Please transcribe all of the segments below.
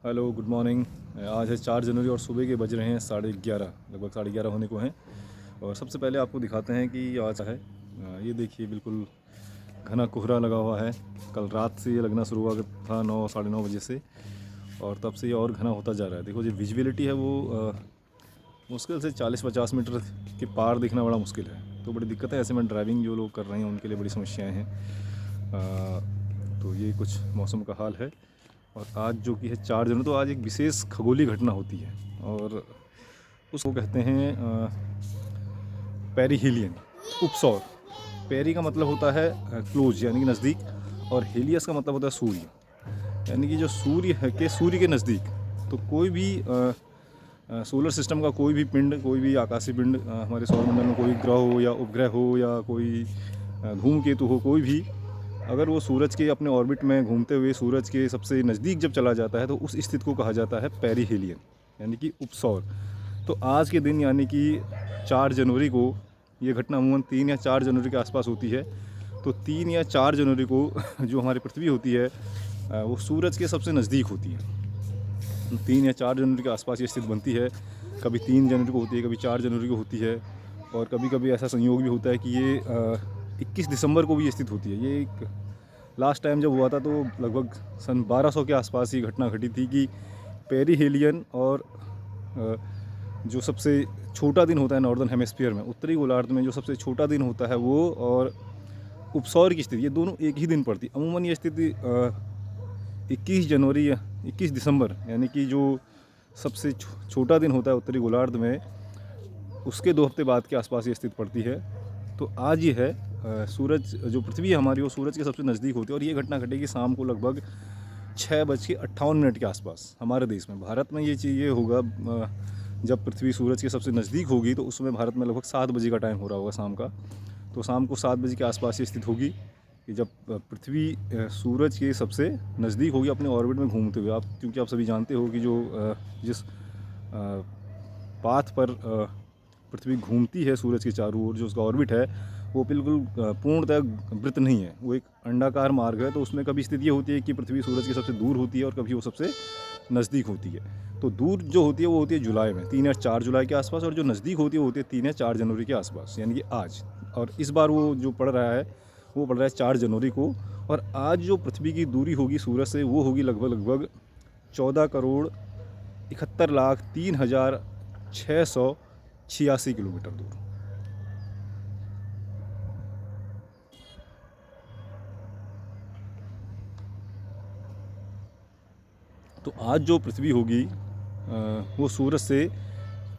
Hello, good morning. आज है 4 जनवरी और सुबह के बज रहे हैं 11:30, लगभग 11:30 होने को हैं। और सबसे पहले आपको दिखाते हैं कि आज है ये देखिए, बिल्कुल घना कोहरा लगा हुआ है। कल रात से ये लगना शुरू हुआ था 9 साढ़े 9 बजे से, और तब से ये और घना होता जा रहा है। देखो, जो विजिबिलिटी है वो मुश्किल से 40-50 मीटर के पार दिखना बड़ा मुश्किल है। तो बड़ी दिक्कत है, ऐसे में ड्राइविंग जो लोग कर रहे हैं उनके लिए बड़ी समस्याएँ हैं। तो ये कुछ मौसम का हाल है। और आज जो कि है 4 जनवरी, तो आज एक विशेष खगोलीय घटना होती है और उसको कहते हैं पेरिहीलियन, उपसौर। पेरी का मतलब होता है क्लोज यानी कि नज़दीक, और हेलियस का मतलब होता है सूर्य, यानी कि जो सूर्य है के सूर्य के नज़दीक। तो कोई भी सोलर सिस्टम का कोई भी पिंड, कोई भी आकाशीय पिंड, हमारे सौरमंडल में कोई ग्रह हो या उपग्रह हो या कोई धूमकेतु हो, कोई भी अगर वो सूरज के अपने ऑर्बिट में घूमते हुए सूरज के सबसे नज़दीक जब चला जाता है तो उस स्थिति को कहा जाता है पेरिहेलियन, यानी कि उपसौर। तो आज के दिन यानी कि 4 जनवरी को ये घटना अमूमन 3 या 4 जनवरी के आसपास होती है। तो 3 या 4 जनवरी को जो हमारी पृथ्वी होती है वो सूरज के सबसे नज़दीक होती है। 3 या 4 जनवरी के आसपास ये स्थिति बनती है। कभी 3 जनवरी को होती है, कभी 4 जनवरी को होती है, और कभी कभी ऐसा संयोग भी होता है कि ये 21 दिसंबर को भी ये स्थिति होती है। ये एक लास्ट टाइम जब हुआ था तो लगभग सन 1200 के आसपास ये घटना घटी थी कि पेरिहेलियन और जो सबसे छोटा दिन होता है नॉर्दर्न हेमिस्फीयर में, उत्तरी गोलार्ध में जो सबसे छोटा दिन होता है वो, और उपसौर की स्थिति, ये दोनों एक ही दिन पड़ती। अमूमन ये स्थिति 21 जनवरी या 21 दिसंबर, यानी कि जो सबसे छोटा दिन होता है उत्तरी गोलार्ध में, उसके 2 हफ्ते बाद के आसपास ये स्थिति पड़ती है। तो आज ये है सूरज, जो पृथ्वी है हमारी, वो सूरज के सबसे नज़दीक होती है। और ये घटना घटेगी शाम को लगभग 6:58 के आसपास हमारे देश में। भारत में ये चीज़ ये होगा जब पृथ्वी सूरज के सबसे नज़दीक होगी तो उस समय भारत में लगभग 7 बजे का टाइम हो रहा होगा शाम का। तो शाम को 7 बजे के आसपास ये स्थिति होगी कि जब पृथ्वी सूरज के सबसे नज़दीक होगी अपने ऑर्बिट में घूमते हुए। क्योंकि आप सभी जानते हो कि जो जिस पाथ पर पृथ्वी घूमती है सूरज के चारों ओर, जो उसका ऑर्बिट है वो बिल्कुल पूर्णतः वृत्त नहीं है, वो एक अंडाकार मार्ग है। तो उसमें कभी स्थिति ये होती है कि पृथ्वी सूरज के सबसे दूर होती है और कभी वो सबसे नज़दीक होती है। तो दूर जो होती है वो होती है जुलाई में, 3 या 4 जुलाई के आसपास, और जो नज़दीक होती है वो होती है 3 या 4 जनवरी के आसपास, यानी कि आज। और इस बार वो जो पड़ रहा है वो पड़ रहा है 4 जनवरी को। और आज जो पृथ्वी की दूरी होगी सूरज से वो होगी लगभग 14,71,03,686 किलोमीटर दूर। तो आज जो पृथ्वी होगी वो सूरज से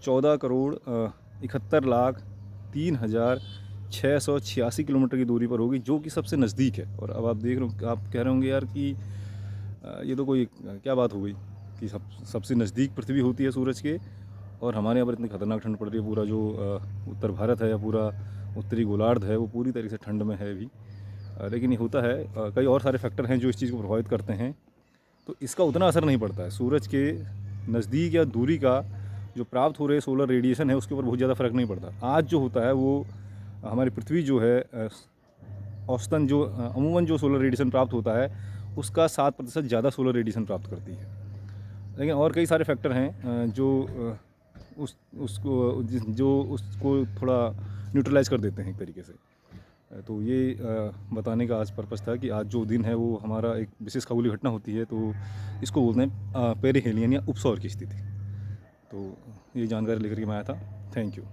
14,71,03,686 किलोमीटर की दूरी पर होगी, जो कि सबसे नज़दीक है। और अब आप देख रहे हो, आप कह रहे होंगे यार कि ये तो कोई क्या बात हो गई कि सबसे नज़दीक पृथ्वी होती है सूरज के, और हमारे यहाँ पर इतनी खतरनाक ठंड पड़ रही है। पूरा जो उत्तर भारत है या पूरा उत्तरी गोलार्ध है वो पूरी तरीके से ठंड में है अभी। लेकिन ये होता है, कई और सारे फैक्टर हैं जो इस चीज़ को प्रभावित करते हैं। तो इसका उतना असर नहीं पड़ता है। सूरज के नज़दीक या दूरी का जो प्राप्त हो रहे सोलर रेडिएशन है उसके ऊपर बहुत ज़्यादा फ़र्क नहीं पड़ता। आज जो होता है वो हमारी पृथ्वी जो है औसतन जो अमूमन जो सोलर रेडिएशन प्राप्त होता है उसका 7% ज़्यादा सोलर रेडिएशन प्राप्त करती है। लेकिन और कई सारे फैक्टर हैं जो उसको थोड़ा न्यूट्रलाइज कर देते हैं एक तरीके से। तो ये बताने का आज पर्पज़ था कि आज जो दिन है वो हमारा एक विशेष खगोलीय घटना होती है, तो इसको बोलते हैं पेरिहेलियन या उपसौर की स्थिति। तो ये जानकारी लेकर के मैं आया था। Thank you.